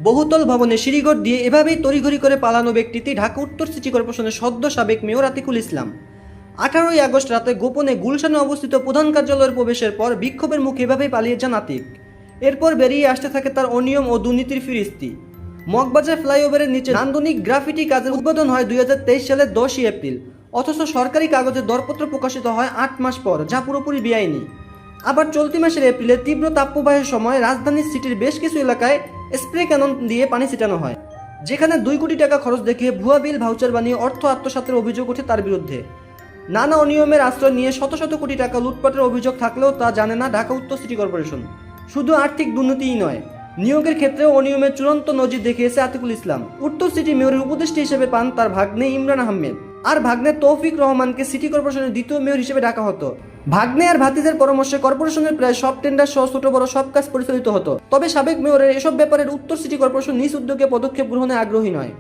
বহুতল ভবনে সিঁড়িঘর দিয়ে এভাবেই তড়িঘড়ি করে পালানো ব্যক্তিটি ঢাকা উত্তর সিটি কর্পোরেশনের সদ্য সাবেক মেয়র আতিকুল ইসলাম। 18ই আগস্ট রাতে গোপনে গুলশানে অবস্থিত প্রধান কার্যালয়ের প্রবেশের পর বিক্ষোভের মুখে এভাবেই পালিয়ে যান আতিক। এরপর বেরিয়ে আসতে থাকে তার অনিয়ম ও দুর্নীতির ফিরিস্তি। মগবাজার ফ্লাইওভারের নিচে নান্দনিক গ্রাফিটি কাজের উদ্বোধন হয় 2023 সালের 10ই এপ্রিল, অথচ সরকারি কাগজে দরপত্র প্রকাশিত হয় 8 মাস পর, যা পুরোপুরি বেআইনি। আবার চলতি মাসের এপ্রিলে তীব্র তাপপ্রবাহের সময় রাজধানীর সিটির বেশ কিছু এলাকায় স্প্রে ক্যানন দিয়ে পানি ছিটানো হয়, যেখানে 2 কোটি টাকা খরচ দেখিয়ে ভুয়া বিল ভাউচার বানিয়ে অর্থ আত্মসাতের অভিযোগ ওঠে তার বিরুদ্ধে। নানা অনিয়মের আশ্রয় নিয়ে শত শত কোটি টাকা লুটপাটের অভিযোগ থাকলেও তা জানে না ঢাকা উত্তর সিটি কর্পোরেশন। শুধু আর্থিক দুর্নীতিই নয়, নিয়োগের ক্ষেত্রেও অনিয়মের চূড়ান্ত নজির দেখিয়েছে আতিকুল ইসলাম। উত্তর সিটি মেয়রের উপদেষ্টা হিসেবে পান তার ভাগ্নে ইমরান আহমেদ, আর ভাগ্নে তৌফিক রহমানকে সিটি কর্পোরেশনের দ্বিতীয় মেয়র হিসেবে ডাকা হতো। ভাগ্নে আর ভাতিজার পরামর্শে কর্পোরেশনের প্রায় সব টেন্ডার সহ ছোট বড় সব কাজ পরিচালিত হতো। তবে সাবেক মেয়রের এসব ব্যাপারের উত্তর সিটি কর্পোরেশন নিজ উদ্যোগে পদক্ষেপ গ্রহণে আগ্রহী নয়।